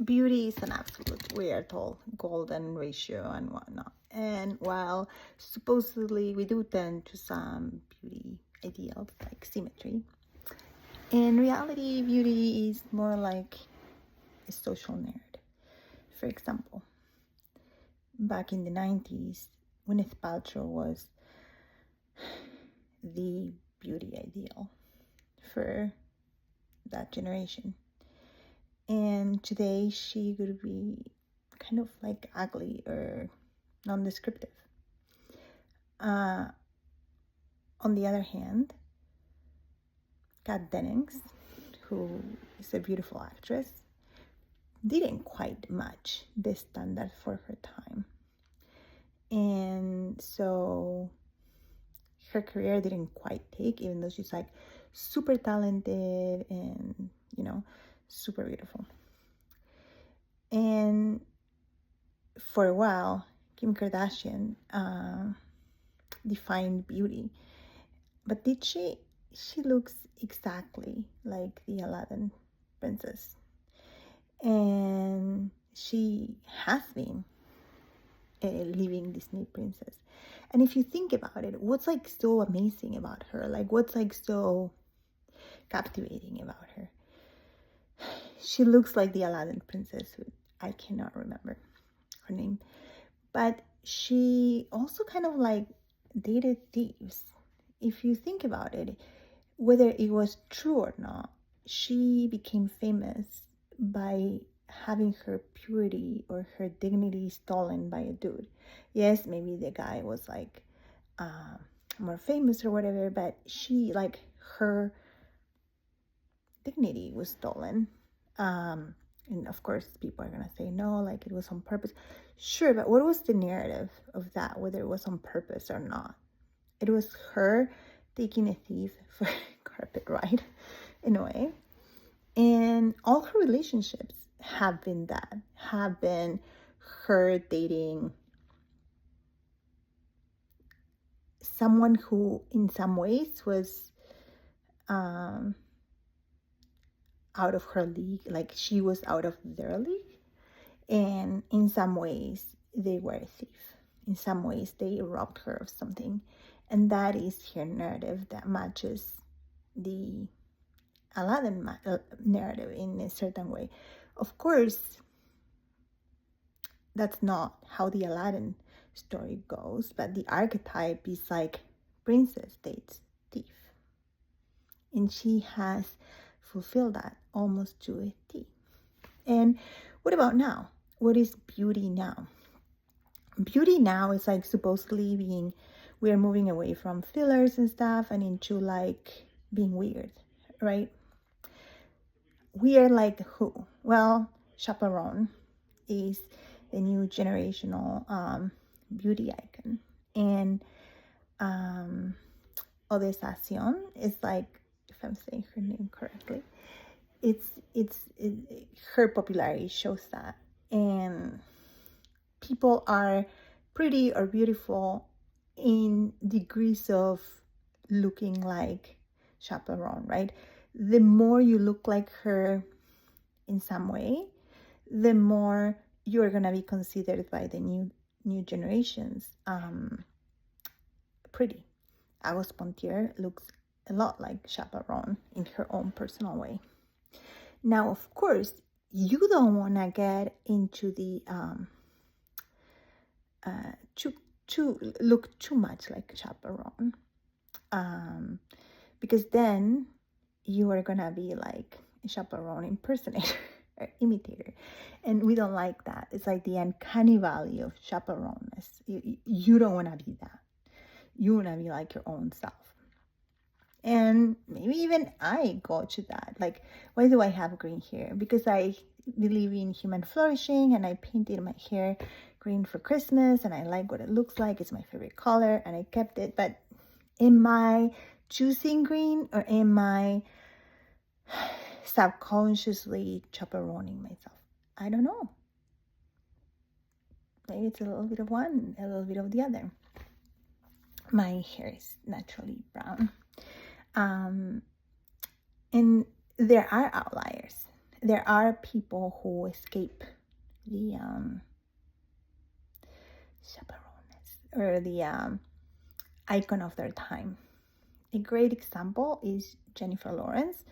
beauty is an absolute, we are told, golden ratio and whatnot. And while supposedly we do tend to some beauty ideals like symmetry, in reality, beauty is more like a social narrative. For example, back in the 90s, Gwyneth Paltrow was the beauty ideal for that generation. And today she would be kind of like ugly or non-descriptive. On the other hand, Kat Dennings, who is a beautiful actress, didn't quite match the standard for her time. And so her career didn't quite take, even though she's like super talented and, super beautiful. And for a while, Kim Kardashian defined beauty. But did she? She looks exactly like the Aladdin princess. And she has been a living Disney princess. And if you think about it, what's like so amazing about her? Like what's like so captivating about her? She looks like the Aladdin princess, who I cannot remember her name. But she also kind of like dated thieves. If you think about it, whether it was true or not, she became famous by having her purity or her dignity stolen by a dude. Yes, maybe the guy was like more famous or whatever, but she, like, her dignity was stolen. And of course, people are gonna say no, like it was on purpose. Sure, but what was the narrative of that, whether it was on purpose or not? It was her taking a thief for a carpet ride, in a way. And all her relationships have been that, have been her dating someone who in some ways was out of her league, like she was out of their league. And in some ways, they were a thief. In some ways, they robbed her of something. And that is her narrative that matches the Aladdin narrative in a certain way. Of course, that's not how the Aladdin story goes, but the archetype is like princess dates thief. And she has fulfilled that almost to a T. And what about now? What is beauty now? Beauty now is like supposedly being, we are moving away from fillers and stuff and into like being weird, right? We are like who? Well, Chaperone is the new generational beauty icon. And Odessacion is like, if I'm saying her name correctly, her popularity shows that. And people are pretty or beautiful in degrees of looking like Chaperone, right? The more you look like her in some way, the more you're gonna be considered by the new generations pretty. Agos Pontier looks a lot like Chaperone in her own personal way. Now, of course, you don't want to get into the to look too much like Chaperone, because then you are gonna be like a Chaperone impersonator or imitator, and we don't like that. It's like the uncanny valley of chaperoneness. You don't want to be that. You want to be like your own self. And maybe even I go to that. Like, why do I have green hair? Because I believe in human flourishing and I painted my hair green for Christmas and I like what it looks like. It's my favorite color and I kept it. But am I choosing green or am I subconsciously chaperoning myself? I don't know. Maybe it's a little bit of one, a little bit of the other. My hair is naturally brown. And there are outliers. there are people who escape the chaperones or the icon of their time. A great example is Jennifer Lawrence,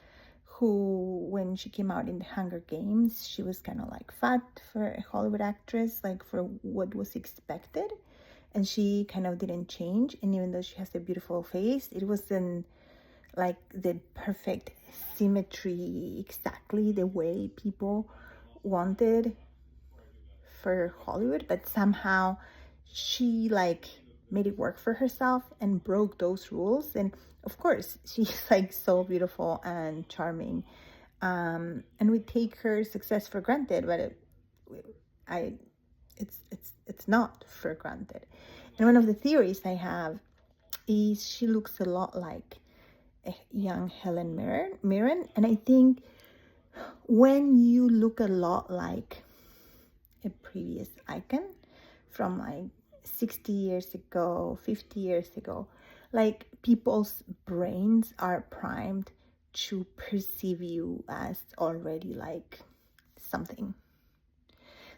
who, when she came out in the Hunger Games, she was kind of like fat for a Hollywood actress, like for what was expected. And she kind of didn't change. And even though she has a beautiful face, it wasn't like the perfect symmetry, exactly the way people wanted for Hollywood. But somehow she like made it work for herself and broke those rules. And of course, she's like so beautiful and charming. And we take her success for granted, but it's not for granted. And one of the theories I have is she looks a lot like a young Helen Mirren. And I think when you look a lot like a previous icon from like 60 years ago, 50 years ago, like people's brains are primed to perceive you as already like something.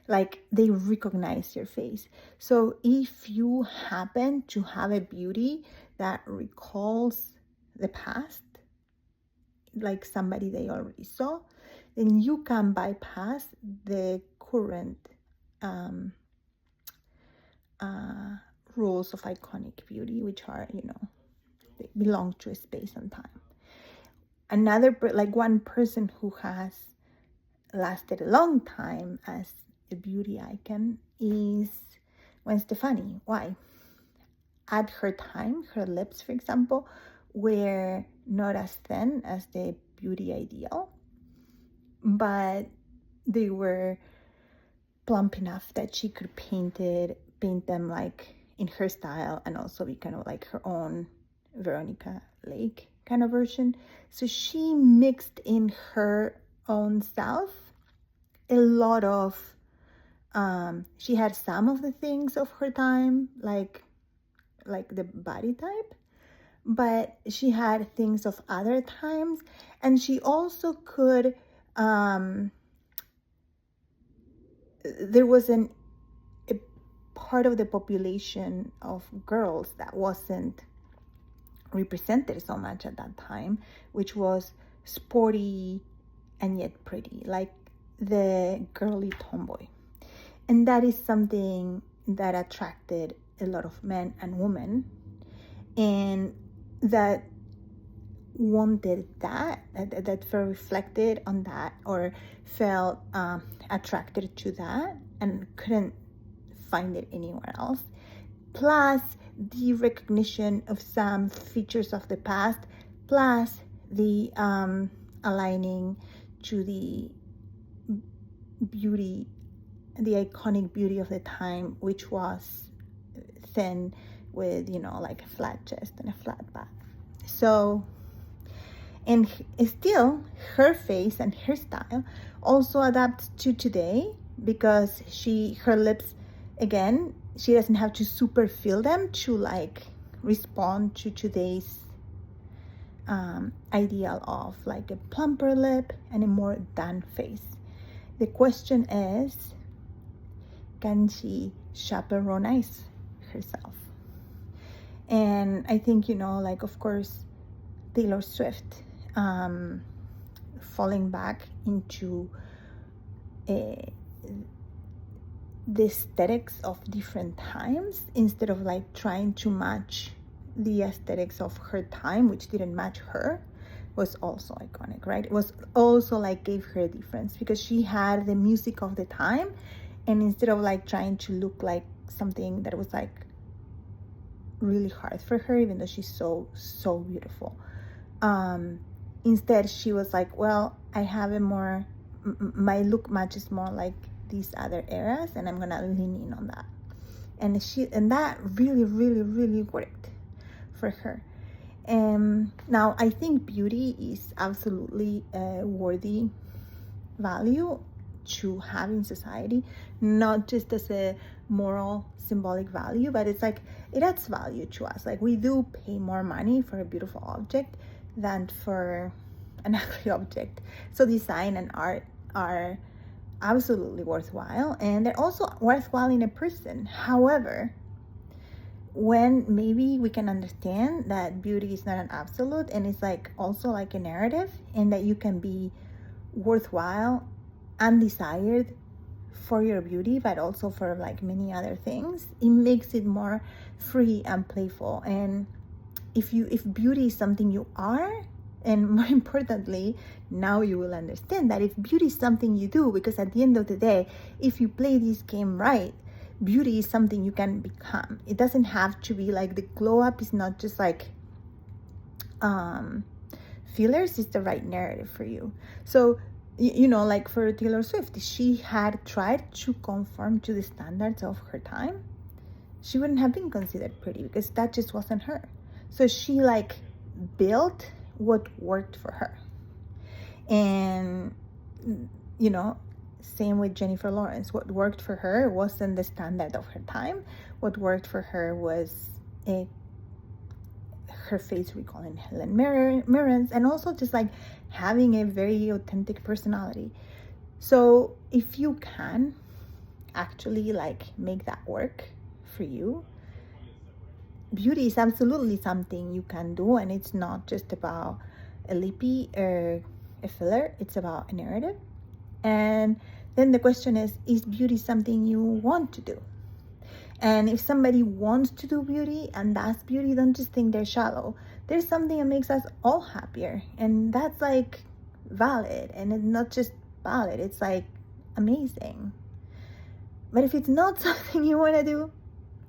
Like they recognize your face. So if you happen to have a beauty that recalls the past, like somebody they already saw, then you can bypass the current rules of iconic beauty, which are, they belong to a space and time. Another, like one person who has lasted a long time as a beauty icon is Gwen Stefani. Why? At her time, her lips, for example, were not as thin as the beauty ideal, but they were plump enough that she could paint them like in her style, and also be kind of like her own Veronica Lake kind of version. So she mixed in her own self a lot of she had some of the things of her time, like the body type, but she had things of other times. And she also could there was a part of the population of girls that wasn't represented so much at that time, which was sporty and yet pretty, like the girly tomboy. And that is something that attracted a lot of men and women, and that wanted that felt reflected on that, or felt attracted to that and couldn't find it anywhere else. Plus the recognition of some features of the past, plus the aligning to the beauty, the iconic beauty of the time, which was thin with, like a flat chest and a flat back. So, and still her face and her style also adapts to today, because her lips, again, she doesn't have to super fill them to like respond to today's ideal of like a plumper lip and a more done face. The question is, can she chaperonize herself? And I think, like, of course, Taylor Swift falling back into the aesthetics of different times, instead of like trying to match the aesthetics of her time, which didn't match her, was also iconic, right? It was also like gave her a difference, because she had the music of the time, and instead of like trying to look like something that was like really hard for her, even though she's so beautiful, instead she was like, well, I have a more, my look matches more like these other eras, and I'm gonna lean in on that. And that really, really, really worked for her. Now I think beauty is absolutely a worthy value to have in society, not just as a moral symbolic value, but it's like it adds value to us. Like, we do pay more money for a beautiful object than for an ugly object. So design and art are absolutely worthwhile, and they're also worthwhile in a person. However, when maybe we can understand that beauty is not an absolute, and it's like also like a narrative, and that you can be worthwhile and desired for your beauty, but also for like many other things, it makes it more free and playful. And if beauty is something you are, and more importantly, now you will understand that if beauty is something you do, because at the end of the day, if you play this game right, beauty is something you can become. It doesn't have to be like, the glow up is not just like fillers, it's the right narrative for you. So you know, like for Taylor Swift, she had tried to conform to the standards of her time, she wouldn't have been considered pretty, because that just wasn't her. So she like built what worked for her. And you know, same with Jennifer Lawrence. What worked for her wasn't the standard of her time. What worked for her was her face recalling Helen Mirren's, and also just like having a very authentic personality. So if you can actually like make that work for you, beauty is absolutely something you can do, and it's not just about a lippy or a filler, it's about a narrative. And then the question is beauty something you want to do? And if somebody wants to do beauty and that's beauty, don't just think they're shallow. There's something that makes us all happier, and that's like valid, and it's not just valid, it's like amazing. But if it's not something you want to do,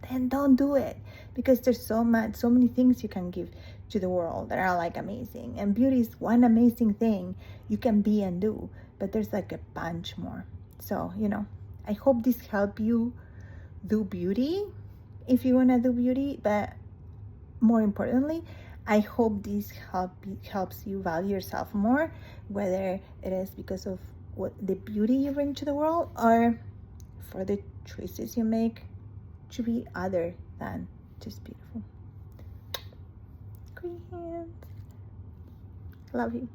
then don't do it, because there's so many things you can give to the world that are like amazing, and beauty is one amazing thing you can be and do, but there's like a bunch more. So, you know, I hope this helped you do beauty if you want to do beauty, but more importantly, I hope this helps you value yourself more, whether it is because of what the beauty you bring to the world, or for the choices you make to be other than just beautiful. Great hands. Love you.